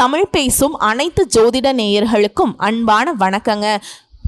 தமிழ் பேசும் அனைத்து ஜோதிட நேயர்களுக்கும் அன்பான வணக்கங்க.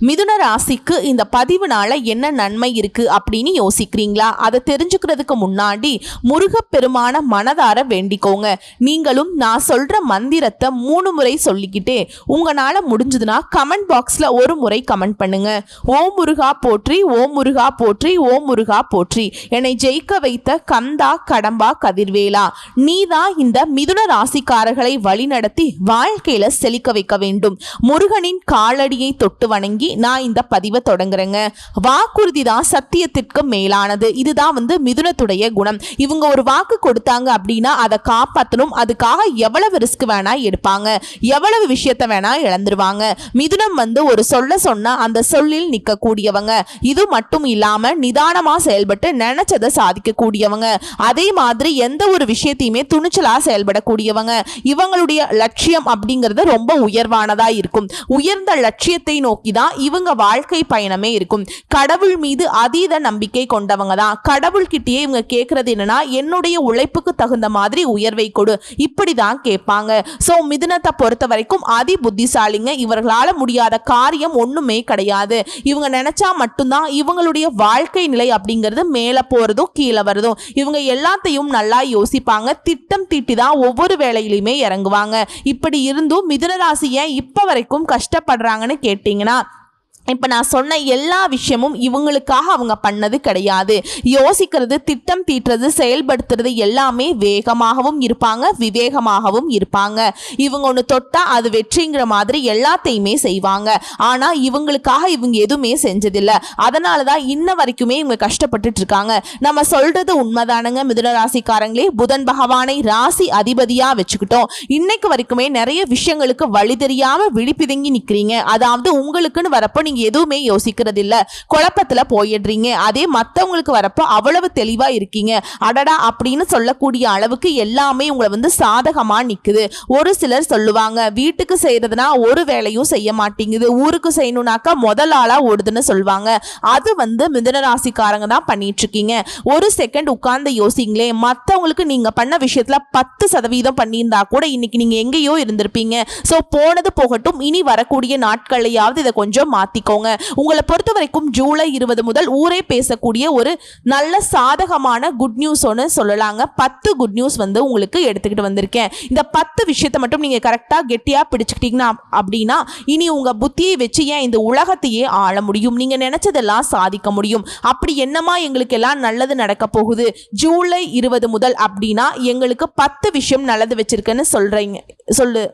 மிதுன ராசிக்கு இந்த பதிவுனால என்ன நன்மை இருக்கு அப்படின்னு யோசிக்கிறீங்களா? அதை தெரிஞ்சுக்கிறதுக்கு முன்னாடி முருகப்பெருமான மனதார வேண்டிக்கோங்க. நீங்களும் நான் சொல்ற மந்திரத்தை 3 முறை சொல்லிக்கிட்டே உங்களால முடிஞ்சதுன்னா கமெண்ட் பாக்ஸ்ல ஒரு முறை கமெண்ட் பண்ணுங்க. ஓம் முருகா போற்றி, ஓம் முருகா போற்றி, ஓம் முருகா போற்றி. என்னை ஜெயிக்க வைத்த கந்தா கடம்பா கதிர்வேலா, நீதான் இந்த மிதுன ராசிக்காரர்களை வழிநடத்தி வாழ்க்கையில செழிக்க வைக்க வேண்டும். முருகனின் காலடியை தொட்டு வணங்கி நான் இந்த பதிவை தொடங்குறேங்க. வாக்குறுதி தான் சத்தியத்திற்கு மேலானது. இதுதான் மிதுனத்துடைய குணம். இவங்க ஒரு வாக்கு கொடுத்தாங்க அப்படின்னா அதை காப்பாற்றணும். அதுக்காக எவ்வளவு ரிஸ்க் வேணா எடுப்பாங்க, எவ்வளவு விஷயத்த வேணா இழந்துருவாங்க. மிதுனம் ஒரு சொல்ல சொன்னா அந்த சொல்லில் நிற்க கூடியவங்க. இது மட்டும் இல்லாம நிதானமா செயல்பட்டு நினைச்சதை சாதிக்க கூடியவங்க. அதே மாதிரி எந்த ஒரு விஷயத்தையுமே துணிச்சலா செயல்படக்கூடியவங்க. இவங்களுடைய லட்சியம் அப்படிங்கிறது ரொம்ப உயர்வானதா இருக்கும். உயர்ந்த லட்சியத்தை நோக்கி தான் இவங்க வாழ்க்கை பயணமே இருக்கும். கடவுள் மீது அதீத நம்பிக்கை கொண்டவங்க தான். கடவுள்கிட்டயே இவங்க கேட்கறது என்னன்னா, என்னுடைய உழைப்புக்கு தகுந்த மாதிரி உயர்வை கொடு, இப்படிதான் கேட்பாங்க. சோ மிதுனத்தை பொறுத்த வரைக்கும் அதி புத்திசாலிங்க. இவர்களால முடியாத காரியம் ஒண்ணுமே கிடையாது. இவங்க நினைச்சா மட்டும்தான் இவங்களுடைய வாழ்க்கை நிலை அப்படிங்கிறது மேல போறதும் கீழே வருதும். இவங்க எல்லாத்தையும் நல்லா யோசிப்பாங்க. திட்டம் தீட்டி தான் ஒவ்வொரு வேலையிலுமே இறங்குவாங்க. இப்படி இருந்தும் மிதுன ராசி ஏன் இப்ப வரைக்கும் கஷ்டப்படுறாங்கன்னு கேட்டீங்கன்னா, இப்போ நான் சொன்ன எல்லா விஷயமும் இவங்களுக்காக அவங்க பண்ணது கிடையாது. யோசிக்கிறது, திட்டம் தீட்டுறது, செயல்படுத்துறது எல்லாமே வேகமாகவும் இருப்பாங்க, விவேகமாகவும் இருப்பாங்க. இவங்க ஒன்று தொட்டா அது வெற்றிங்கிற மாதிரி எல்லாத்தையுமே செய்வாங்க. ஆனால் இவங்களுக்காக இவங்க எதுவுமே செஞ்சதில்லை. அதனால தான் இன்ன வரைக்குமே இவங்க கஷ்டப்பட்டுட்டு இருக்காங்க. நம்ம சொல்றது உண்மைதானுங்க மிதுன ராசிக்காரங்களே. புதன் பகவானை ராசி அதிபதியாக வச்சுக்கிட்டோம். இன்னைக்கு வரைக்குமே நிறைய விஷயங்களுக்கு வழி தெரியாமல் விழிப்பிதுங்கி நிற்கிறீங்க. அதாவது உங்களுக்குன்னு வரப்போ நீங்க எதுவுமே யோசிக்கிறது இல்ல, குழப்பத்துல போயிடுறீங்க. அதே மத்தவங்களுக்கு வரப்போ அவ்வளவு தெளிவா இருக்கீங்க. அடடா அப்படின்னு சொல்லக்கூடிய அளவுக்கு எல்லாமே உங்களை சாதகமா நிக்குது. ஒரு சிலர் சொல்லுவாங்க, வீட்டுக்கு செய்யறதுனா ஒரு வேலையும் செய்ய மாட்டேங்குது, ஊருக்கு செய்யணும்னாக்கா முதல் ஆளா ஓடுதுன்னு சொல்லுவாங்க. அது மிதுன ராசிக்காரங்க தான் பண்ணிட்டு இருக்கீங்க. ஒரு செகண்ட் உட்கார்ந்து யோசிங்களே, மத்தவங்களுக்கு நீங்க பண்ண விஷயத்துல 10% பண்ணியிருந்தா கூட இன்னைக்கு நீங்க எங்கேயோ இருந்திருப்பீங்க. சோ போனது போகட்டும், இனி வரக்கூடிய நாட்களையாவது இதை கொஞ்சம் மாத்தி உங்களை பொறுத்த வரைக்கும் ஜூலை 20 முதல் ஊரே பேசக்கூடிய ஒரு நல்ல சாதகமான குட் நியூஸ் ஒன்று சொல்லலாங்க. 10 குட் நியூஸ் உங்களுக்கு எடுத்துக்கிட்டு வந்திருக்கேன். இந்த 10 விஷயத்தை மட்டும் நீங்க கரெக்டா கெட்டியா பிடிச்சுக்கிட்டீங்கன்னா அப்படின்னா இனி உங்க புத்தியை வச்சு ஏன் இந்த உலகத்தையே ஆள முடியும். நீங்க நினைச்சதெல்லாம் சாதிக்க முடியும். அப்படி என்னமா எங்களுக்கு எல்லாம் நல்லது நடக்க போகுது ஜூலை 20 முதல் அப்படின்னா, எங்களுக்கு 10 விஷயம் நல்லது வச்சிருக்கேன்னு சொல்லு.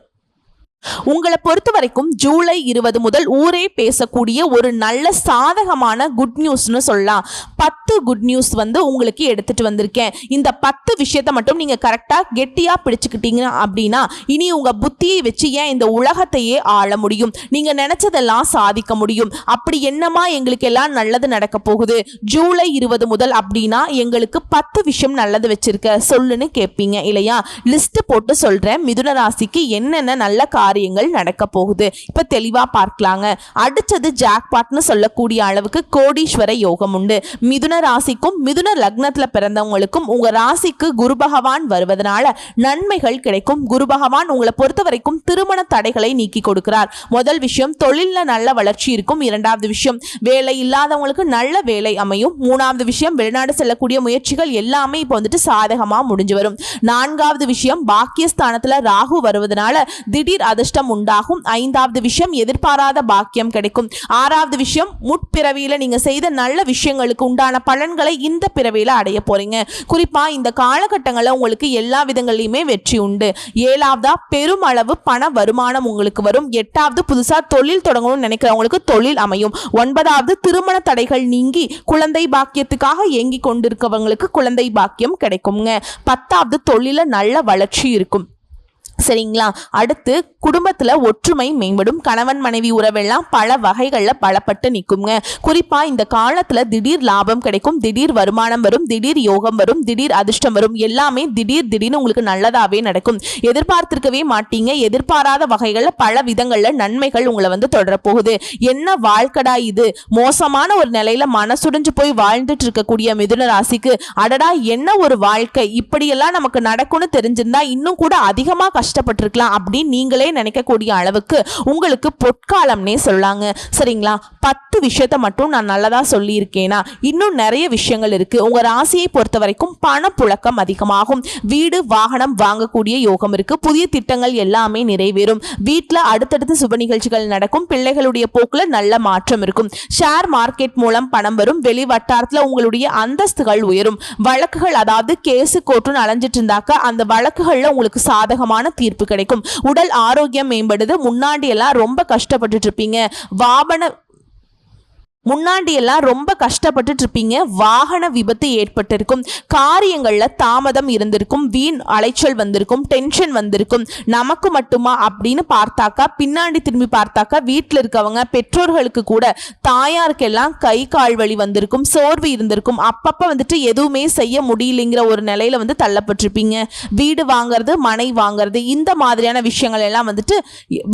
உங்களை பொறுத்த வரைக்கும் ஜூலை 20 முதல் ஊரே பேசக்கூடிய ஒரு நல்ல சாதகமான குட் நியூஸ்னு சொல்லலாம். 10 குட் நியூஸ் உங்களுக்கு எடுத்துட்டு வந்திருக்கேன். இந்த 10 விஷயத்தை மட்டும் நீங்க கரெக்டா கெட்டியா பிடிச்சுக்கிட்டீங்க அப்படின்னா இனி உங்க புத்தியை வச்சு ஏன் இந்த உலகத்தையே ஆள முடியும். நீங்க நினைச்சதெல்லாம் சாதிக்க முடியும். அப்படி என்னமா எங்களுக்கு எல்லாம் நல்லது நடக்க போகுது ஜூலை 20 முதல் அப்படின்னா, எங்களுக்கு 10 விஷயம் நல்லது வச்சிருக்க சொல்லுன்னு கேட்பீங்க இல்லையா? லிஸ்ட் போட்டு சொல்றேன். மிதுன ராசிக்கு என்னென்ன நல்ல காரியங்கள் நடக்க போகுது இப்ப தெளிவா பார்க்கலாங்க. அடுத்தது ஜாக்பாட்னு சொல்லக்கூடிய அளவுக்கு கோடீஸ்வர யோகம் உண்டு. மிதுன ராசிக்கும் மிதுன லக்னத்துல பிறந்தவங்களுக்கும் உங்க ராசிக்கு குரு பகவான் வருவதனால நன்மைகள் கிடைக்கும். குரு பகவான் உங்களை பொறுத்த வரைக்கும் திருமண தடைகளை நீக்கி கொடுக்கிறார். முதல் விஷயம், தொழில்ல நல்ல வளர்ச்சி இருக்கும். இரண்டாவது விஷயம், வேலை இல்லாதவங்களுக்கு நல்ல வேலை அமையும். மூணாவது விஷயம், வெளிநாடு செல்லக்கூடிய முயற்சிகள் எல்லாமே இப்போ சாதகமா முடிஞ்சு வரும். நான்காவது விஷயம், பாக்கியஸ்தானத்துல ராகு வருவதனால திடீர் அதிர்ஷ்டம் உண்டாகும். ஐந்தாவது விஷயம், எதிர்பாராத பாக்கியம் கிடைக்கும். ஆறாவது விஷயம், முற்பிறவியில நீங்க செய்த நல்ல விஷயங்களுக்கு உண்டான பலன்களை இந்த பிறவியில அடைய போறீங்க. குறிப்பா இந்த காலகட்டங்களில் உங்களுக்கு எல்லா விதங்களிலுமே வெற்றி உண்டு. ஏழாவதா, பெருமளவு பண வருமானம் உங்களுக்கு வரும். எட்டாவது, புதுசா தொழில் தொடங்கணும்னு நினைக்கிறவங்களுக்கு தொழில் அமையும். ஒன்பதாவது, திருமண தடைகள் நீங்கி குழந்தை பாக்கியத்துக்காக ஏங்கி கொண்டிருக்கவங்களுக்கு குழந்தை பாக்கியம் கிடைக்குங்க. பத்தாவது, தொழில நல்ல வளர்ச்சி இருக்கும். சரிங்களா? அடுத்து குடும்பத்துல ஒற்றுமை மேம்படும். கணவன் மனைவி உறவெல்லாம் பல வகைகள்ல பலப்பட்டு நிற்குங்க. குறிப்பா இந்த காலத்துல திடீர் லாபம் கிடைக்கும், திடீர் வருமானம் வரும், திடீர் யோகம் வரும், திடீர் அதிர்ஷ்டம் வரும். எல்லாமே திடீர்னு உங்களுக்கு நல்லதாவே நடக்கும். எதிர்பார்த்திருக்கவே மாட்டீங்க. எதிர்பாராத வகைகள்ல பல விதங்கள்ல நன்மைகள் உங்களை தொடர போகுது. என்ன வாழ்க்கடா இது, மோசமான ஒரு நிலையில மனசுடைஞ்சு போய் வாழ்ந்துட்டு இருக்கக்கூடிய மிதுன ராசிக்கு அடடா என்ன ஒரு வாழ்க்கை, இப்படியெல்லாம் நமக்கு நடக்கும்னு தெரிஞ்சிருந்தா இன்னும் கூட அதிகமா கஷ்டம் கஷ்டப்பட்டிருக்கலாம் அப்படின்னு நீங்களே நினைக்கக்கூடிய அளவுக்கு உங்களுக்கு பொற்காலம்னே சொல்லாங்க. சரிங்களா? 10 விஷயத்த மட்டும் நான் நல்லதா சொல்லியிருக்கேனா, இன்னும் நிறைய விஷயங்கள் இருக்கு. உங்க ராசியை பொறுத்த வரைக்கும் பணப்புழக்கம் அதிகமாகும். வீடு வாகனம் வாங்கக்கூடிய யோகம் இருக்கு. புதிய திட்டங்கள் எல்லாமே நிறைவேறும். வீட்டில் அடுத்தடுத்து சுப நிகழ்ச்சிகள் நடக்கும். பிள்ளைகளுடைய போக்குல நல்ல மாற்றம் இருக்கும். ஷேர் மார்க்கெட் மூலம் பணம் வரும். வெளி வட்டாரத்துல உங்களுடைய அந்தஸ்துகள் உயரும். வழக்குகள், அதாவது கேசு கோர்ட்டுன்னு அலைஞ்சிட்டு இருந்தாக்க அந்த வழக்குகள்ல உங்களுக்கு சாதகமான தீர்ப்பு கிடைக்கும். உடல் ஆரோக்கியம் மேம்படுது. முன்னாடி எல்லாம் ரொம்ப கஷ்டப்பட்டுட்டு இருப்பீங்க. வாகன விபத்து ஏற்பட்டிருக்கும். காரியங்கள்ல தாமதம் இருந்திருக்கும். வீண் அலைச்சல் வந்திருக்கும். டென்ஷன் வந்திருக்கும். நமக்கு மட்டுமா அப்படின்னு பார்த்தாக்கா, பின்னாடி திரும்பி பார்த்தாக்கா வீட்டில் இருக்கவங்க, பெற்றோர்களுக்கு கூட, தாயாருக்கெல்லாம் கை கால் வலி வந்திருக்கும். சோர்வு இருந்திருக்கும். அப்பப்ப வந்துட்டு எதுவுமே செய்ய முடியலைங்கிற ஒரு நிலையில வந்து தள்ளப்பட்டிருப்பீங்க. வீடு வாங்குறது, மனை வாங்குறது, இந்த மாதிரியான விஷயங்கள் எல்லாம் வந்துட்டு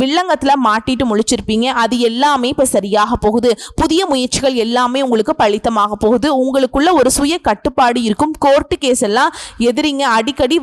வில்லங்கத்துல மாட்டிட்டு முழிச்சிருப்பீங்க. அது எல்லாமே இப்ப சரியாக போகுது. புதிய முயற்சிகள் எல்லாமே உங்களுக்கு பலித்தமாக போகுது. உங்களுக்குள்ள ஒரு சுய கட்டுப்பாடு இருக்கும். கோர்ட்டு கேஸ் எல்லாம் எதிரிங்க அடிக்கடி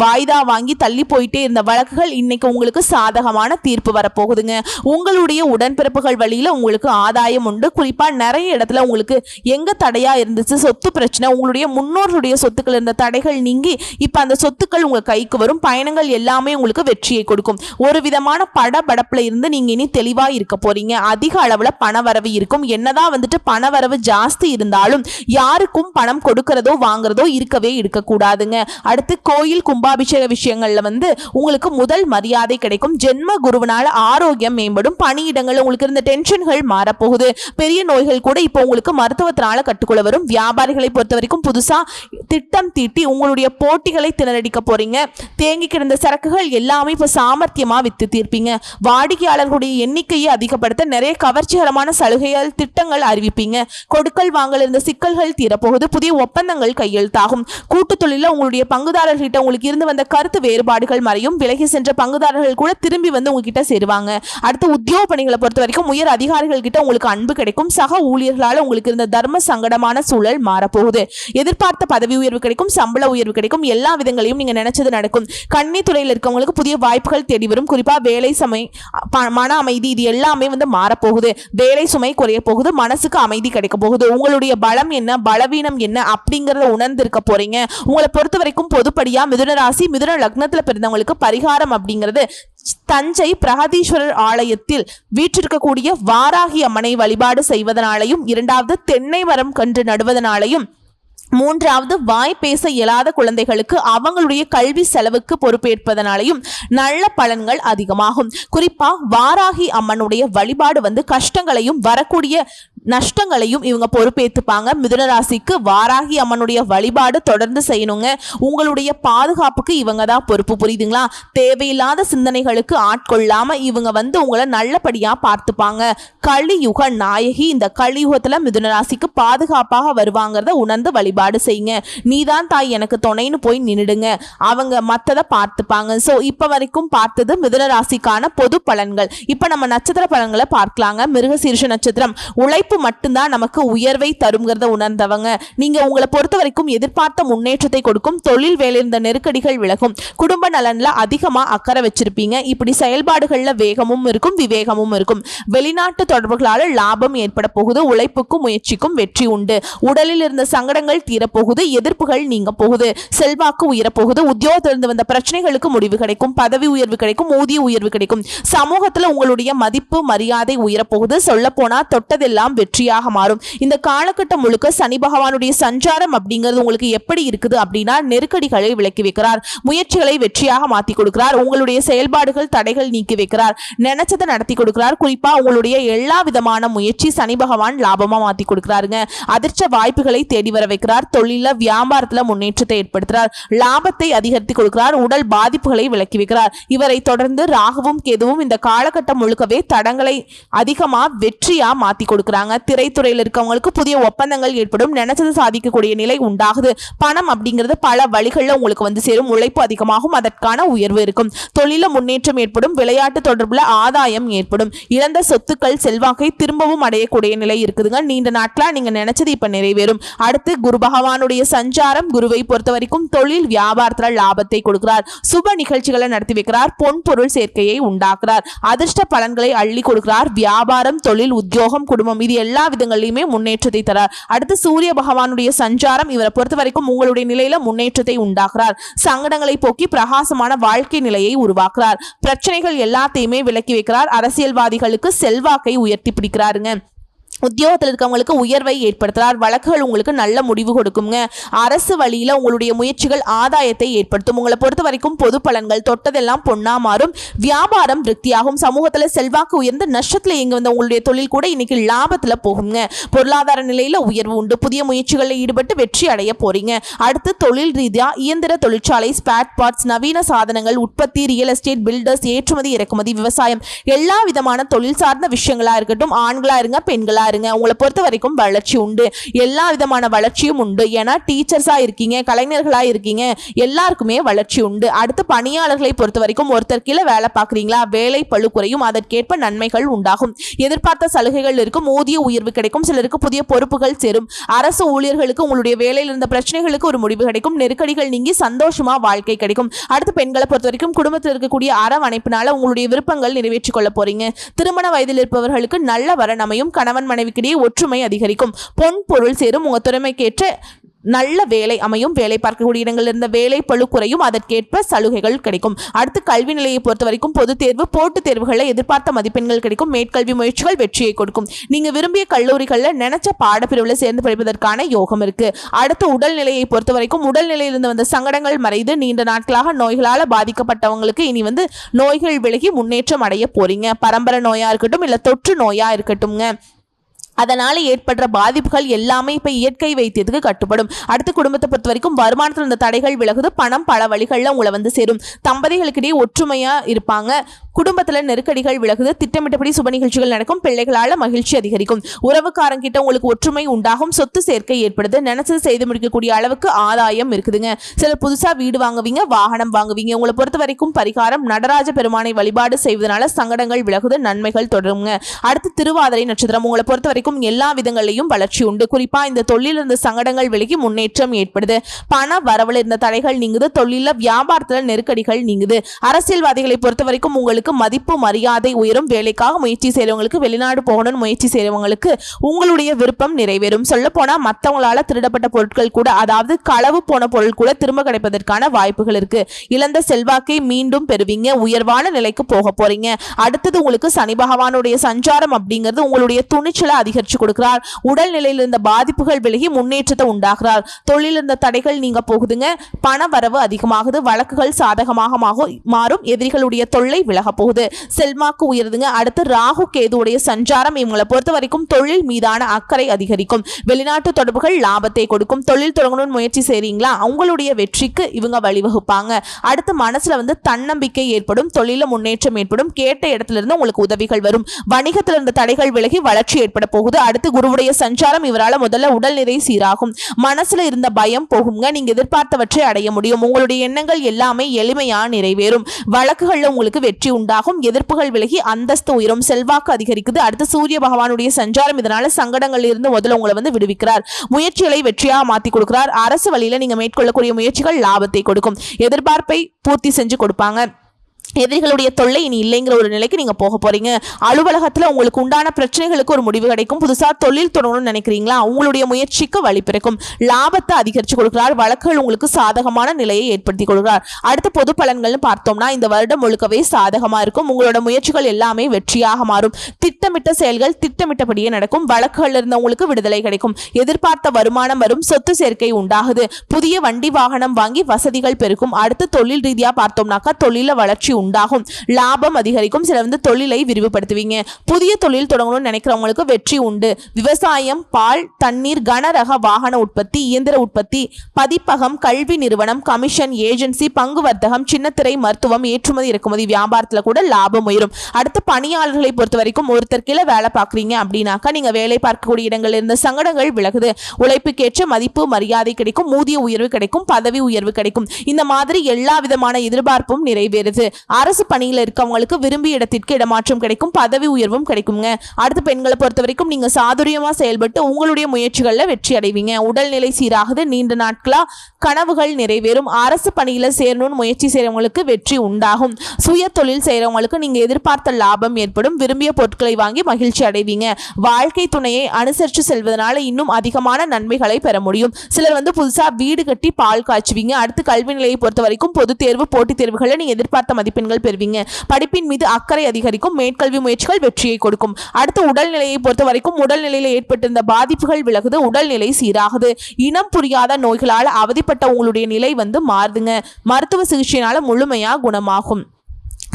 வாய்தா வாங்கி தள்ளி போயிட்டே இருந்த வழக்குகள் இன்னைக்கு உங்களுக்கு சாதகமான தீர்ப்பு வரப்போகுதுங்க. உங்களுடைய உடன்பிறப்புகள் வழியில உங்களுக்கு ஆதாயம் உண்டு. குறிப்பா நிறைய இடத்துல உங்களுக்கு எங்க தடையா இருந்துச்சு, சொத்து பிரச்சனை, உங்களுடைய முன்னோர்களுடைய சொத்துக்கள் இருந்த தடைகள் நீங்கி இப்ப அந்த சொத்துக்கள் உங்க கைக்கு வரும். பயணங்கள் எல்லாமே உங்களுக்கு வெற்றியை கொடுக்கும். ஒரு விதமான படபடப்புல இருந்து நீங்க இனி தெளிவா இருக்க போறீங்க. அதிக அளவுல பணவரவு இருக்கும். என்னதான் வந்துட்டு பணவரவு ஜாஸ்தி இருந்தாலும் யாருக்கும் பணம் கொடுக்கறதோ வாங்குறதோ இருக்கவே இருக்கக்கூடாதுங்க. அடுத்து கோயில் கும்பாபிஷேக விஷயங்கள்ல வந்து உங்களுக்கு முதல் மரியாதை கிடைக்கும். ஜென்ம குருவினால ஆரோக்கியம் மேம்படும். பணியிடங்கள் உங்களுக்கு இருந்த டென்ஷன்கள் மாறப்போகுது. பெரிய நோய்கள் கூட இப்போ உங்களுக்கு மருத்துவத்தினால கட்டுக்குள்ள வரும். வியாபாரிகளை பொறுத்த வரைக்கும் புதுசா திட்டம் தீட்டி உங்களுடைய போட்டிகளை திணறடிக்க போறீங்க. தேங்கி கிடந்த சரக்குகள் எல்லாமே இப்போ சாமர்த்தியமா வித்து தீர்ப்பீங்க. வாடிக்கையாளர்களுடைய எண்ணிக்கையை அதிகப்படுத்த நிறைய கவர்ச்சிகரமான சலுகைகள், திட்டங்கள் அறிவிப்பீங்க. கொடுக்கல் வாங்கல் இருந்த சிக்கல்கள் தீரப்போகுது. புதிய ஒப்பந்தங்கள் கையெழுத்தாகும். கூட்டு தொழில உங்களுடைய பங்குதாரர்கிட்ட உங்களுக்கு இருந்து வந்த கருத்து வேறுபாடுகள் மறையும். விலகி சென்ற பங்குதாரர்கள் கூட திரும்பி வந்து உங்ககிட்ட சேருவாங்க. அடுத்து உத்தியோக பணிகளை பொறுத்த வரைக்கும் உயர் அதிகாரிகள் கிட்ட உங்களுக்கு அன்பு கிடைக்கும். சக ஊழியர்களால் உங்களுக்கு இருந்த தர்ம சங்கடமான சூழல் மாறப்போகுது. எதிர்பார்த்த பதவி உயர்வு கிடைக்கும். சம்பள உயர்வு கிடைக்கும். எல்லா விதங்களையும் நீங்க நினைச்சது நடக்கும். கன்னி துறையில் இருக்கவங்களுக்கு புதிய வாய்ப்புகள் தேடி வரும். குறிப்பா வேலை சுமை, மன அமைதி, இது எல்லாமே வந்து மாறப்போகுது. வேலை சுமை குறைய போகுது. மனசுக்கு அமைதி கிடைக்க போகுது. உங்களுடைய பலம் என்ன, பலவீனம் என்ன அப்படிங்கறத உணர்ந்து இருக்க போறீங்க. உங்களை பொறுத்த வரைக்கும் பொதுப்படியா மிதுன ராசி, மிதுன லக்னத்துல பிறந்தவங்களுக்கு பரிகாரம் அப்படிங்கிறது தஞ்சை பிரகதீஸ்வரர் ஆலயத்தில் வீற்றிருக்கக்கூடிய வாராகி அம்மனை வழிபாடு செய்வதனாலையும், 2வது தென்னை மரம் கன்று நடுவதனாலையும், 3வது வாய் பேச இயலாத குழந்தைகளுக்கு அவங்களுடைய கல்வி செலவுக்கு பொறுப்பேற்பதனாலையும் நல்ல பலன்கள் அதிகமாகும். குறிப்பா வாராகி அம்மனுடைய வழிபாடு வந்து கஷ்டங்களையும் வரக்கூடிய நஷ்டங்களையும் இவங்க பொறுப்பேற்றுப்பாங்க. மிதுன ராசிக்கு வாராகி அம்மனுடைய வழிபாடு தொடர்ந்து செய்யணுங்க. உங்களுடைய பாதுகாப்புக்கு இவங்க தான் பொறுப்பு. புரியுதுங்களா? தேவையில்லாத சிந்தனைகளுக்கு ஆட்கொள்ளாம இவங்க வந்து உங்களை நல்லபடியா பார்த்துப்பாங்க. கலியுக நாயகி. இந்த கலியுகத்துல மிதுன ராசிக்கு பாதுகாப்பாக வருவாங்கிறத உணர்ந்து வழிபாடு செய்யுங்க. நீதான் தாய் எனக்கு துணைன்னு போய் நின்னுடுங்க. அவங்க மத்ததை பார்த்துப்பாங்க. சோ இப்ப வரைக்கும் பார்த்தது மிதுன ராசிக்கான பொது பலன்கள். இப்ப நம்ம நட்சத்திர பலன்களை பார்க்கலாங்க. மிருகசீரிஷ நட்சத்திரம். உழைப்பு மட்டும்தான் நமக்கு உயர்வை தருங்கிறத உணர்ந்தவங்க. நீங்க உங்களை பொறுத்த வரைக்கும் எதிர்பார்த்த முன்னேற்றத்தை கொடுக்கும். தொழில் வேலை இருந்த நெருக்கடிகள் விலகும். குடும்ப நலன்ல அதிகமா அக்கறை வச்சிருப்பீங்க. இப்படி செயல்பாடுகள்ல வேகமும் இருக்கும், விவேகமும் இருக்கும். வெளிநாட்டு தொடர்புகளால லாபம் ஏற்பட போகுது. உழைப்புக்கும் முயற்சிக்கும் வெற்றி உண்டு. உடலில் இருந்த சங்கடங்கள் தீரப்போகுது. எதிர்ப்புகள் நீங்க போகுது. செல்வாக்கு உயரப்போகுது. உத்தியோகத்திலிருந்து வந்த பிரச்சனைகளுக்கு முடிவு கிடைக்கும். பதவி உயர்வு கிடைக்கும். ஊதிய உயர்வு கிடைக்கும். சமூகத்துல உங்களுடைய மதிப்பு மரியாதை உயரப்போகுது. சொல்ல போனா தொட்டதெல்லாம் வெற்றியாக மாறும். இந்த காலகட்டம் முழுக்க சனி பகவானுடைய சஞ்சாரம் அப்படிங்கிறது உங்களுக்கு எப்படி இருக்குது அப்படின்னா, நெருக்கடிகளை விலக்கி வைக்கிறார். முயற்சிகளை வெற்றியாக மாத்தி கொடுக்கிறார். உங்களுடைய செயல்பாடுகள் தடைகள் நீக்கி வைக்கிறார். நினைச்சதை நடத்தி கொடுக்கிறார். குறிப்பா உங்களுடைய எல்லா விதமான முயற்சி சனி பகவான் லாபமா மாத்தி கொடுக்கிறாருங்க. அதிர்ஷ்ட வாய்ப்புகளை தேடி வர வைக்கிறார். தொழில வியாபாரத்துல முன்னேற்றத்தை ஏற்படுத்துறார். லாபத்தை அதிகரித்து கொடுக்கிறார். உடல் பாதிப்புகளை விலக்கி வைக்கிறார். இவரை தொடர்ந்து ராகுவும் கேதுவும் இந்த காலகட்டம் முழுக்கவே தடங்களை அதிகமா வெற்றியா மாத்தி கொடுக்கிறாங்க. இருக்காங்க. திரைத்துறையில் இருக்கவங்களுக்கு புதிய ஒப்பந்தங்கள் ஏற்படும். நினைச்சது சாதிக்கக்கூடிய நிலை உண்டாகுது. பணம் அப்படிங்கிறது பல வழிகளில் உங்களுக்கு வந்து சேரும். உழைப்பு அதிகமாகும், அதற்கான உயர்வு இருக்கும். தொழில முன்னேற்றம் ஏற்படும். விளையாட்டு தொடர்புல ஆதாயம் ஏற்படும். இழந்த சொத்துக்கள் செல்வாக்கை திரும்பவும் அடையக்கூடிய நிலை இருக்குதுங்க. நீண்ட நாட்களா நீங்க நினைச்சது இப்ப நிறைவேறும். அடுத்து குரு பகவானுடைய சஞ்சாரம் குருவை பொறுத்த வரைக்கும் தொழில் வியாபாரத்துல லாபத்தை கொடுக்கிறார். சுப நிகழ்ச்சிகளை நடத்தி வைக்கிறார். பொன் பொருள் சேர்க்கையை உண்டாக்குறார். அதிர்ஷ்ட பலன்களை அள்ளி கொடுக்கிறார். வியாபாரம், தொழில், உத்தியோகம், குடும்பம் இது எல்லா விதங்களிலுமே முன்னேற்றத்தை தரார். அடுத்து சூரிய பகவானுடைய சஞ்சாரம் இவரை பொறுத்த வரைக்கும் உங்களுடைய நிலையில முன்னேற்றத்தை உண்டாக்குறார். சங்கடங்களை போக்கி பிரகாசமான வாழ்க்கை நிலையை உருவாக்குறார். பிரச்சனைகள் எல்லாத்தையுமே விலக்கி வைக்கிறார். அரசியல்வாதிகளுக்கு செல்வாக்கை உயர்த்தி பிடிக்கிறாருங்க. உத்தியோகத்தில் இருக்கவங்களுக்கு உயர்வை ஏற்படுத்துறார். வழக்குகள் உங்களுக்கு நல்ல முடிவு கொடுக்குங்க. அரசு வழியில உங்களுடைய முயற்சிகள் ஆதாயத்தை ஏற்படுத்தும். உங்களை பொறுத்த வரைக்கும் பொது பலன்கள் தொட்டதெல்லாம் பொன்னா மாறும். வியாபாரம் திருப்தியாகும். சமூகத்துல செல்வாக்கு உயர்ந்து நஷ்டத்துல இயங்க வந்த உங்களுடைய தொழில் கூட இன்னைக்கு லாபத்துல போகுங்க. பொருளாதார நிலையில உயர்வு உண்டு. புதிய முயற்சிகளில் ஈடுபட்டு வெற்றி அடைய போறீங்க. அடுத்து தொழில் ரீதியா இயந்திர தொழிற்சாலை, ஸ்பேர் பார்ட்ஸ், நவீன சாதனங்கள், உற்பத்தி, ரியல் எஸ்டேட், பில்டர்ஸ், ஏற்றுமதி இறக்குமதி, விவசாயம் எல்லா விதமான தொழில் சார்ந்த விஷயங்களா இருக்கட்டும். ஆண்களா இருங்க, பெண்களா உங்களை பொறுத்த வரைக்கும் வளர்ச்சி உண்டு. எல்லா விதமான வளர்ச்சியும் உண்டு. ஏன்னா டீச்சர்ஸா இருக்கீங்க, கலைஞர்களா இருக்கீங்க, எல்லாருக்குமே வளர்ச்சி உண்டு. அடுத்து பணியாளர்களை பொறுத்த வரைக்கும் ஒருத்தர் கீழே வேலை பார்க்குறீங்களா, வேலை பளு குறையும். அதற்கேற்ப நன்மைகள் உண்டாகும். எதிர்பார்த்த சலுகைகள் இருக்கும். ஊதிய உயர்வு கிடைக்கும். சிலருக்கு புதிய பொறுப்புகள் சேரும். அரசு ஊழியர்களுக்கு உங்களுடைய வேலையில் இருந்த பிரச்சனைகளுக்கு ஒரு முடிவு கிடைக்கும். நெருக்கடிகள் நீங்கி சந்தோஷமா வாழ்க்கை கிடைக்கும். அடுத்து பெண்களை பொறுத்த வரைக்கும் குடும்பத்தில் இருக்கக்கூடிய அரவணைப்பினால உங்களுடைய விருப்பங்கள் நிறைவேற்றிக் கொள்ள போறீங்க. திருமண வயதில் இருப்பவர்களுக்கு நல்ல வரன் அமையும். கணவன் மனைவிக்கிடையே ஒற்றுமை அதிகரிக்கும். பொன் பொருள் சேரும். உங்க திறமைக்கேற்ற நல்ல வேலை அமையும். வேலை பார்க்கக்கூடிய இடங்களில் இருந்த வேலை பளு குறையும். அதற்கேற்ப சலுகைகள் கிடைக்கும். அடுத்து கல்வி நிலையை பொறுத்த வரைக்கும் பொது தேர்வு, போட்டுத் தேர்வுகளில் எதிர்பார்த்த மதிப்பெண்கள் கிடைக்கும். மேற்கல்வி முயற்சிகள் வெற்றியை கொடுக்கும். நீங்க விரும்பிய கல்லூரிகளில் நினைச்ச பாடப்பிரிவில் சேர்ந்து படிப்பதற்கான யோகம் இருக்கு. அடுத்து உடல்நிலையை பொறுத்த வரைக்கும் உடல்நிலையிலிருந்து வந்த சங்கடங்கள் மறைந்து நீண்ட நாட்களாக நோய்களால் பாதிக்கப்பட்டவங்களுக்கு இனி வந்து நோய்கள் விலகி முன்னேற்றம் அடைய போறீங்க. பரம்பரை நோயா இருக்கட்டும், இல்ல தொற்று நோயா இருக்கட்டும்ங்க, அதனால ஏற்படுற பாதிப்புகள் எல்லாமே இப்ப இயற்கை வைத்தியத்துக்கு கட்டுப்படும். அடுத்து குடும்பத்தை பொறுத்த வரைக்கும் வருமானத்தில் இருந்த தடைகள் விலகுது. பணம் பல வழிகளில் உங்களை வந்து சேரும். தம்பதிகளுக்கிடையே ஒற்றுமையா இருப்பாங்க. குடும்பத்துல நெருக்கடிகள் விலகுது. திட்டமிட்டபடி சுப நிகழ்ச்சிகள் நடக்கும். பிள்ளைகளால மகிழ்ச்சி அதிகரிக்கும். உறவுக்காரங்கிட்ட உங்களுக்கு ஒற்றுமை உண்டாகும். சொத்து சேர்க்கை ஏற்படுது. நினைச்சது செய்து முடிக்கக்கூடிய அளவுக்கு ஆதாயம் இருக்குதுங்க. சிலர் புதுசா வீடு வாங்குவீங்க, வாகனம் வாங்குவீங்க. உங்களை பொறுத்த வரைக்கும் பரிகாரம் நடராஜ பெருமானை வழிபாடு செய்வதனால சங்கடங்கள் விலகுது. நன்மைகள் தொடருங்க. அடுத்து திருவாதிரை நட்சத்திரம் உங்களை பொறுத்த வரைக்கும் எல்லா விதங்களிலும் வளர்ச்சி உண்டு. குறிப்பா இந்த தொழில் இருந்த சங்கடங்கள் விலகி முன்னேற்றம் ஏற்படுது. பண வரவில் இருந்த தடைகள் நீங்குது. தொழில வியாபாரத்துல நெருக்கடிகள் நீங்குது. அரசியல்வாதிகளை பொறுத்த வரைக்கும் உங்களுக்கு மதிப்பு மரியாதை உயரும். வேலைக்காக முயற்சி செய்யறவங்களுக்கு, வெளிநாடு போகணும்னு முயற்சி செய்யறவங்களுக்கு உங்களுடைய விருப்பம் நிறைவேறும். சொல்ல போனா மற்றவங்களால திருடப்பட்ட பொருட்கள் கூட, அதாவது களவு போன பொருள் கூட திரும்ப கிடைப்பதற்கான வாய்ப்புகள் இருக்கு. இழந்த செல்வாக்கை மீண்டும் பெறுவீங்க. உயர்வான நிலைக்கு போக போறீங்க. அடுத்தது உங்களுக்கு சனி பகவானுடைய சஞ்சாரம் அப்படிங்கிறது உங்களுடைய துணிச்சலை அதிகரிச்சு கொடுக்கிறார். உடல்நிலையில் இருந்த பாதிப்புகள் விலகி முன்னேற்றத்தை உண்டாகிறார். தொழில் இருந்த தடைகள் நீங்க போகுதுங்க. பண வரவு அதிகமாகுது. வழக்குகள் சாதகமாக மாறும். எதிரிகளுடைய தொல்லை விலக போகுது. செல்வாக்கு உயருதுங்க. அடுத்து ராகு கேதுவுடைய சஞ்சாரம் இவங்களை பொறுத்த வரைக்கும் தொழில் மீதான அக்கறை அதிகரிக்கும். வெளிநாட்டு தொடர்புகள் லாபத்தை கொடுக்கும். தொழில் தொடங்கணும்னு முயற்சி செய்றீங்களா, அவங்களுடைய வெற்றிக்கு இவங்க வழிவகுப்பாங்க. அடுத்து மனசுல வந்து தன்னம்பிக்கை ஏற்படும். தொழில முன்னேற்றம் ஏற்படும். கேட்ட இடத்துல இருந்து உங்களுக்கு உதவிகள் வரும். வணிகத்தில் இருந்த தடைகள் விலகி வளர்ச்சி ஏற்பட போகுது. அடுத்து குருவுடைய சஞ்சாரம் இவரால் முதல்ல உடல்நிலை சீராகும். மனசுல இருந்த பயம் போகுங்க. நீங்க எதிர்பார்த்தவற்றை அடைய முடியும். உங்களுடைய எண்ணங்கள் எல்லாமே எளிமையா நிறைவேறும். வழக்குகள்ல உங்களுக்கு வெற்றி உண்டாகும். எதிர்ப்புகள் விலகி அந்தஸ்து உயரும். செல்வாக்கு அதிகரிக்குது. அடுத்து சூரிய பகவானுடைய சஞ்சாரம் இதனால சங்கடங்கள் இருந்து முதல்ல உங்களை வந்து விடுவிக்கிறார். முயற்சிகளை வெற்றியாக மாத்தி கொடுக்கிறார். அரசு வழியில நீங்க மேற்கொள்ளக்கூடிய முயற்சிகள் லாபத்தை கொடுக்கும். எதிர்பார்ப்பை பூர்த்தி செஞ்சு கொடுப்பாங்க. எதிரிகளுடைய தொல்லை இனி இல்லைங்கிற ஒரு நிலைக்கு நீங்க போக போறீங்க. அலுவலகத்துல உங்களுக்கு உண்டான பிரச்சனைகளுக்கு ஒரு முடிவு கிடைக்கும். புதுசா தொழில் தொடங்கணும்னு நினைக்கிறீங்களா, உங்களுடைய முயற்சிக்கு வழி பிறக்கும். லாபத்தை அதிகரிச்சு கொடுக்கிறார். வழக்குகள் உங்களுக்கு சாதகமான நிலையை ஏற்படுத்தி கொடுக்கிறார். அடுத்த பொது பலன்கள்னு பார்த்தோம்னா இந்த வருடம் முழுக்கவே சாதகமா இருக்கும். உங்களோட முயற்சிகள் எல்லாமே வெற்றியாக மாறும். திட்டமிட்ட செயல்கள் திட்டமிட்டபடியே நடக்கும். வழக்குகள் இருந்தவங்களுக்கு விடுதலை கிடைக்கும். எதிர்பார்த்த வருமானம் வரும். சொத்து சேர்க்கை உண்டாகுது. புதிய வண்டி வாகனம் வாங்கி வசதிகள் பெருக்கும். அடுத்து தொழில் ரீதியா பார்த்தோம்னாக்கா தொழில வளர்ச்சி உண்டாகும். லாபம் அதிகரிக்கும். சிலர் தொழிலை விரிவுபடுத்துவீங்க. புதிய தொழில் தொடங்கணும்னு நினைக்கிறவங்களுக்கு வெற்றி உண்டு. விவசாயம், பால், தண்ணீர், கனரக வாகன உற்பத்தி, இயந்திர உற்பத்தி, பதிப்பகம், கல்வி நிறுவனம், கமிஷன், ஏஜென்சி, பங்கு வர்த்தகம், சின்னத்திரை, மருத்துவம், ஏற்றுமதி இறக்குமதி வியாபாரத்துல கூட லாபம் உயரும். அடுத்து பணியாளர்களை பொறுத்த வரைக்கும் ஒருத்தர் கீழே வேலை பார்க்குறீங்க அப்படின்னாக்கா நீங்க வேலை பார்க்கக்கூடிய இடங்களில் இருந்த சங்கடங்கள் விலகுது. உழைப்புக்கேற்ற மதிப்பு மரியாதை கிடைக்கும். ஊதிய உயர்வு கிடைக்கும். பதவி உயர்வு கிடைக்கும். இந்த மாதிரி எல்லா விதமான எதிர்பார்ப்பும் நிறைவேறுது. அரசு பணியில் இருக்கவங்களுக்கு விரும்பிய இடத்திற்கு இடமாற்றம் கிடைக்கும். பதவி உயர்வும் கிடைக்குங்க. அடுத்து பெண்களை பொறுத்த வரைக்கும் நீங்க சாதுரியமா செயல்பட்டு உங்களுடைய முயற்சிகள்ல வெற்றி அடைவீங்க. உடல்நிலை சீராகுது. நீண்ட நாட்களா கனவுகள் நிறைவேறும். அரசு பணியில சேரணும்னு முயற்சி செய்யறவங்களுக்கு வெற்றி உண்டாகும். சுய தொழில் செய்யறவங்களுக்கு நீங்க எதிர்பார்த்த லாபம் ஏற்படும். விரும்பிய பொருட்களை வாங்கி மகிழ்ச்சி அடைவீங்க. வாழ்க்கை துணையை அனுசரித்து செல்வதனால இன்னும் அதிகமான நன்மைகளை பெற முடியும். சிலர் புதுசா வீடு கட்டி பால் காய்ச்சுவீங்க. அடுத்து கல்வி நிலையை பொறுத்த வரைக்கும் பொது தேர்வு, போட்டித் தேர்வுகளை நீங்க எதிர்பார்த்த மதிப்பெண்கள் பெறுவீங்க. படிப்பின் மீது அக்கறை அதிகரிக்கும். மேற்கல்வி முயற்சிகள் வெற்றியை கொடுக்கும். அடுத்து உடல்நிலையை பொறுத்த வரைக்கும் உடல்நிலையில ஏற்பட்டிருந்த பாதிப்புகள் விலகுது. உடல்நிலை சீராகுது. இனம் புரியாத நோய்களால் அவதிப்பட்ட உங்களுடைய நிலை மாறுதுங்க. மருத்துவ சிகிச்சையினால முழுமையா குணமாகும்.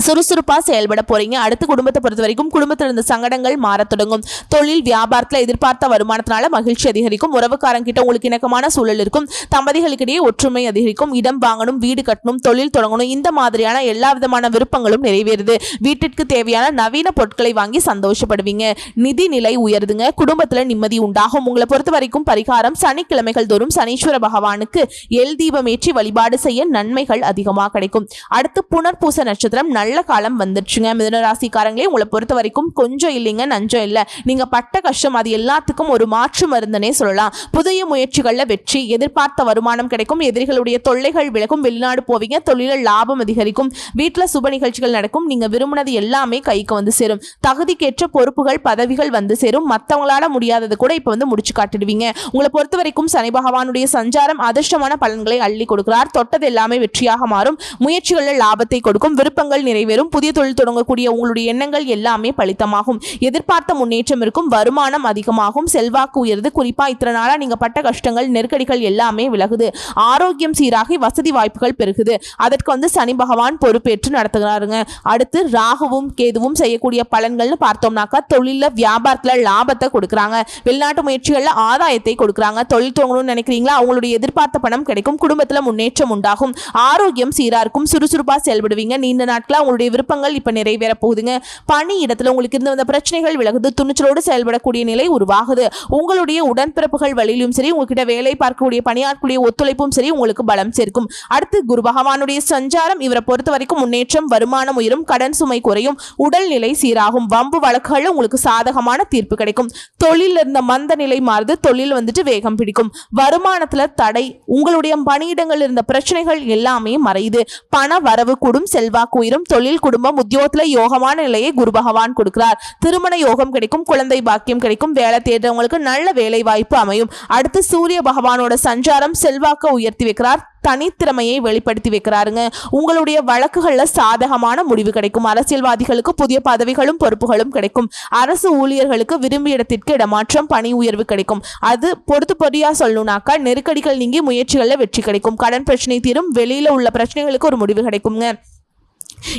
சுறுசுறுப்பா செயல்பட போறீங்க. அடுத்து குடும்பத்தை பொறுத்த வரைக்கும் குடும்பத்தில் இருந்த சங்கடங்கள் மாறத் தொடங்கும். தொழில் வியாபாரத்தில் எதிர்பார்த்த வருமானத்தினால மகிழ்ச்சி அதிகரிக்கும். உறவுக்காரங்கிட்ட உங்களுக்கு இணக்கமான சூழல் இருக்கும். தம்பதிகளுக்கிடையே ஒற்றுமை அதிகரிக்கும். இடம் வாங்கணும், வீடு கட்டணும், தொழில் தொடங்கணும், இந்த மாதிரியான எல்லா விதமான விருப்பங்களும் நிறைவேறுது. வீட்டிற்கு தேவையான நவீன பொருட்களை வாங்கி சந்தோஷப்படுவீங்க. நிதி நிலை உயருதுங்க. குடும்பத்துல நிம்மதி உண்டாகும். உங்களை பொறுத்த வரைக்கும் பரிகாரம் சனிக்கிழமைகள் தோறும் சனீஸ்வர பகவானுக்கு எல் தீபம் ஏற்றி வழிபாடு செய்ய நன்மைகள் அதிகமாக கிடைக்கும். அடுத்து புனர்பூச நட்சத்திரம் நல்ல காலம் வந்துடுச்சுங்க. மிதுன ராசிக்காரங்களே, உங்களை பொறுத்த வரைக்கும் கொஞ்சம் இல்லைங்க நஞ்சம் இல்லை. நீங்க பட்ட கஷ்டம் அது எல்லாத்துக்கும் ஒரு மாற்று மருந்துனே சொல்லலாம். புதிய முயற்சிகள்ல வெற்றி, எதிர்பார்த்த வருமானம் கிடைக்கும். எதிரிகளுடைய தொல்லைகள் விலகும். வெளிநாடு போவீங்க. தொழிலில் லாபம் அதிகரிக்கும். வீட்டுல சுப நிகழ்ச்சிகள் நடக்கும். நீங்க விரும்பினது எல்லாமே கைக்கு சேரும். தகுதிக்கேற்ற பொறுப்புகள், பதவிகள் சேரும். மற்றவங்களால முடியாதது கூட இப்ப முடிச்சு காட்டிடுவீங்க. உங்களை பொறுத்த வரைக்கும் சனி பகவானுடைய சஞ்சாரம் அதிர்ஷ்டமான பலன்களை அள்ளி கொடுக்கிறார். தொட்டது எல்லாமே வெற்றியாக மாறும். முயற்சிகளில் லாபத்தை கொடுக்கும். விருப்பங்கள் நிறைவேறும். புதிய தொழில் தொடங்கக்கூடிய உங்களுடைய எண்ணங்கள் எல்லாமே பலித்தமாகும். எதிர்பார்த்த முன்னேற்றம் இருக்கும். வருமானம் அதிகமாகும். செல்வாக்கு உயருது. குறிப்பா இத்தனை நாளா நீங்க பட்ட கஷ்டங்கள், நெருக்கடிகள் எல்லாமே விலகுது. ஆரோக்கியம் சீராகி வசதி வாய்ப்புகள் பெருகுது. அதற்கு சனி பகவான் பொறுப்பேற்று நடத்துகிறாருங்க. அடுத்து ராகுவும் கேதுவும் செய்யக்கூடிய பலன்கள்னு பார்த்தோம்னாக்கா தொழில வியாபாரத்துல லாபத்தை கொடுக்குறாங்க. வெளிநாட்டு முயற்சிகள்ல ஆதாயத்தை கொடுக்குறாங்க. தொழில் தொடங்கணும்னு நினைக்கிறீங்களா, அவங்களுடைய எதிர்பார்த்த பணம் கிடைக்கும். குடும்பத்துல முன்னேற்றம் உண்டாகும். ஆரோக்கியம் சீரா இருக்கும். சுறுசுறுப்பா செயல்படுவீங்க. நீண்ட நாட்களா உங்களுடைய விருப்பங்கள் இப்ப நிறைவேற போகுதுங்க. பணி இடத்துல உங்களுக்கு இருந்து வந்த பிரச்சனைகள் விலகுது. துணிச்சலோடு செயல்படக்கூடிய நிலை உருவாகுது. உங்களுடைய உடன்பிறப்புகள் வழியிலும் சரி, உங்ககிட்ட வேலை பார்க்கக்கூடிய பணியாற்றக்கூடிய ஒத்துழைப்பும் சரி உங்களுக்கு பலம் சேர்க்கும். அடுத்து குரு பகவானுடைய சஞ்சாரம் இவரை பொறுத்த வரைக்கும் முன்னேற்றம், வருமானம் உயரும், கடன் சுமை குறையும், உடல்நிலை சீராகும். வம்பு வழக்குகள் உங்களுக்கு சாதகமான தீர்ப்பு கிடைக்கும். தொழில் இருந்த மந்த நிலை மாறுது. தொழில் வேகம் பிடிக்கும். வருமானத்துல தடை, உங்களுடைய பணியிடங்கள் இருந்த பிரச்சனைகள் எல்லாமே மறையுது. பண வரவு கூடும். செல்வாக்கு உயரும். தொழில், குடும்பம், உத்தியோகத்துல யோகமான நிலையை குரு பகவான் கொடுக்கிறார். திருமண யோகம் கிடைக்கும். குழந்தை பாக்கியம் கிடைக்கும். வேலை தேடுறவங்களுக்கு நல்ல வேலை வாய்ப்பு அமையும். அடுத்து சூரிய பகவானோட சஞ்சாரம் செல்வாக்க உயர்த்தி வைக்கிறார். தனித்திறமையை வெளிப்படுத்தி வைக்கிறாருங்க. உங்களுடைய வழக்குகள்ல சாதகமான முடிவு கிடைக்கும். அரசியல்வாதிகளுக்கு புதிய பதவிகளும் பொறுப்புகளும் கிடைக்கும். அரசு ஊழியர்களுக்கு விரும்பிய இடத்திற்கு இடமாற்றம், பணி உயர்வு கிடைக்கும். அது பொறுயா சொல்லணும்னாக்கா நெருக்கடிகள் நீங்கி முயற்சிகள்ல வெற்றி கிடைக்கும். கடன் பிரச்சனை தீரும். வெளியில உள்ள பிரச்சனைகளுக்கு ஒரு முடிவு கிடைக்குங்க.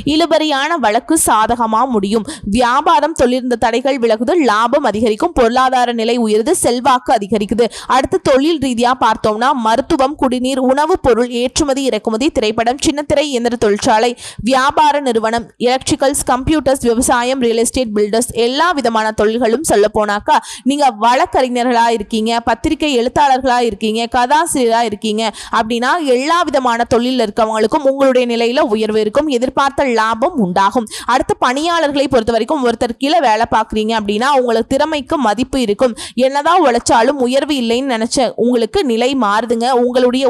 இழுபறியான வழக்கு சாதகமா முடியும். வியாபாரம், தொழில் தடைகள் விலகுது. லாபம் அதிகரிக்கும். பொருளாதார நிலை உயருது. செல்வாக்கு அதிகரிக்குது. அடுத்து தொழில் ரீதியா பார்த்தோம்னா மருத்துவம், குடிநீர், உணவுப் பொருள், ஏற்றுமதி இறக்குமதி, திரைப்படம், சின்னத்திரை, இயந்திர தொழிற்சாலை, வியாபார நிறுவனம், எலக்ட்ரிக்கல்ஸ், கம்ப்யூட்டர்ஸ், விவசாயம், ரியல் எஸ்டேட், பில்டர்ஸ், எல்லா விதமான தொழில்களும் சொல்ல போனாக்கா நீங்க வழக்கறிஞர்களா இருக்கீங்க, பத்திரிகை எழுத்தாளர்களா இருக்கீங்க, கதாசிரியரா இருக்கீங்க அப்படின்னா எல்லா விதமான தொழில் இருக்கவங்களுக்கும் உங்களுடைய நிலையில உயர்வு இருக்கும். எதிர்பார்த்த லாபம் உண்டாகும். அடுத்து பணியாளர்களை பொறுத்த வரைக்கும் ஒருத்தர் கீழே வேலை பார்க்குறீங்க அப்படின்னா உங்களுக்கு திறமைக்கு மதிப்பு இருக்கும். என்னதான் உழைச்சாலும் உயர்வு இல்லைன்னு நினைச்ச உங்களுக்கு நிலை மாறுதுங்க. உங்களுடைய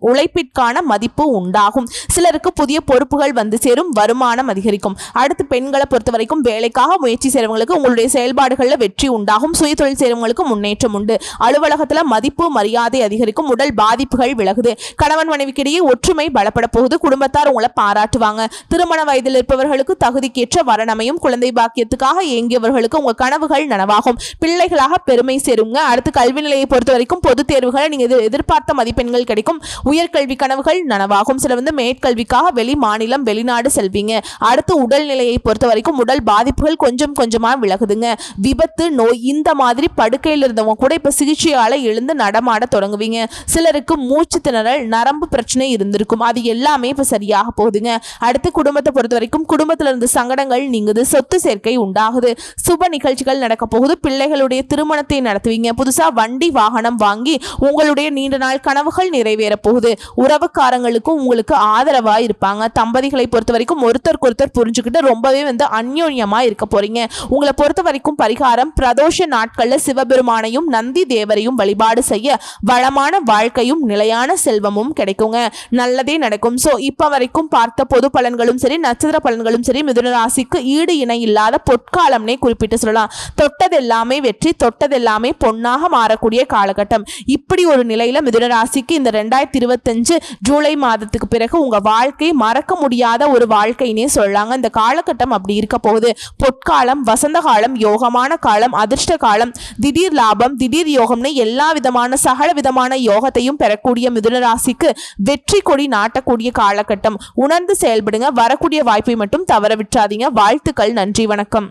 உழைப்பிற்கான மதிப்பு உண்டாகும். சிலருக்கு புதிய பொறுப்புகள் சேரும். வருமானம் அதிகரிக்கும். அடுத்து பெண்களை பொறுத்த வரைக்கும் வேலைக்காக முயற்சி செய்றவங்களுக்கு உங்களுடைய செயல்பாடுகளில் வெற்றி உண்டாகும். சுய தொழில் செய்றவங்களுக்கு முன்னேற்றம் உண்டு. அலுவலகத்துல மதிப்பு மரியாதை அதிகரிக்கும். உடல் பாதிப்புகள் விலகுது. கணவன் மனைவிக்கிடையே ஒற்றுமை பலப்பட போகுது. குடும்பத்தார் உங்களை பாராட்டுவாங்க. திருமண வயதில் இருப்பவர்களுக்கு தகுதிக்கேற்ற வரனமையும். குழந்தை பாக்கியத்துக்காக ஏங்கியவர்களுக்கு உங்க கனவுகள் நனவாகும். பிள்ளைகளாக பெருமை சேருங்க. அடுத்து கல்வி நிலையை பொறுத்த வரைக்கும் பொது தேர்வுகளை நீங்க எதிர்பார்த்த மதிப்பெண்கள் கிடைக்கும். உயர்கல்வி கனவுகள் நனவாகும். சில மேற்கல்விக்காக வெளி மாநிலம் வெளிநாடு செல்வீங்க. அடுத்து உடல்நிலையை பொறுத்த வரைக்கும் உடல் பாதிப்புகள் கொஞ்சம் கொஞ்சமா விலகுதுங்க. விபத்து, நோய் இந்த மாதிரி படுக்கையில் இருந்தவங்க கூட இப்ப சிகிச்சையால எழுந்து நடமாட தொடங்குவீங்க. சிலருக்கு மூச்சு திணறல், நரம்பு பிரச்சனை இருந்திருக்கும், அது எல்லாமே இப்ப சரியாக போகுதுங்க. அடுத்து குடும்பத்தை பொறுத்த வரைக்கும் குடும்பத்துல இருந்து சங்கடங்கள் நீங்குது, சொத்து சேர்க்கை உண்டாகுது, சுப நிகழ்ச்சிகள் நடக்க போகுது, பிள்ளைகளுடைய திருமணத்தை நடத்துவீங்க, புதுசா வண்டி வாகனம் வாங்கி உங்களுடைய நீண்ட நாள் கனவுகள் நிறைவேற போகுது. உறவுக்காரங்களுக்கும் உங்களுக்கு ஆதரவா இருப்பாங்க. தம்பதிகளை பொறுத்த வரைக்கும் ஒருத்தருக்கு ஒருத்தர் புரிஞ்சுக்கிட்டு ரொம்பவே அந்யோன்யமா இருக்க போறீங்க. உங்களை பொறுத்த வரைக்கும் பரிகாரம், பிரதோஷ நாட்கள்ல சிவபெருமானையும் நந்தி தேவரையும் வழிபாடு செய்ய வளமான வாழ்க்கையும் நிலையான செல்வமும் கிடைக்குங்க. நல்லதே நடக்கும். சோ இப்ப வரைக்கும் பார்த்த பொது பலன்களும் சரி, நட்சத்திர பலன்களும் சரி, மிதுன ராசிக்கு ஈடு இணை இல்லாத பொற்காலம்னே குறிப்பிட்டு சொல்லலாம். தொட்டதெல்லாமே வெற்றி, தொட்டதெல்லாமே பொன்னாக மாறக்கூடிய காலகட்டம். இப்படி ஒரு நிலையில மிதுன ராசிக்கு இந்த 2025 ஜூலை மாதத்துக்கு பிறகு உங்க வாழ்க்கை மறக்க முடியாத ஒரு வாழ்க்கைனே சொல்லலாங்க. இந்த காலகட்டம் அப்படி இருக்க போகுது. பொற்காலம், வசந்த காலம், யோகமான காலம், அதிர்ஷ்ட காலம், திடீர் லாபம், திடீர் யோகம்னு எல்லா விதமான சகல விதமான யோகத்தையும் பெறக்கூடிய மிதுன ராசிக்கு வெற்றி கொடி நாட்டக்கூடிய காலகட்டம். உணர்ந்து செயல்படுங்க. வரக்கூடிய வாய்ப்பை மட்டும் தவற விட்டுறாதீங்க. வாழ்த்துக்கள். நன்றி, வணக்கம்.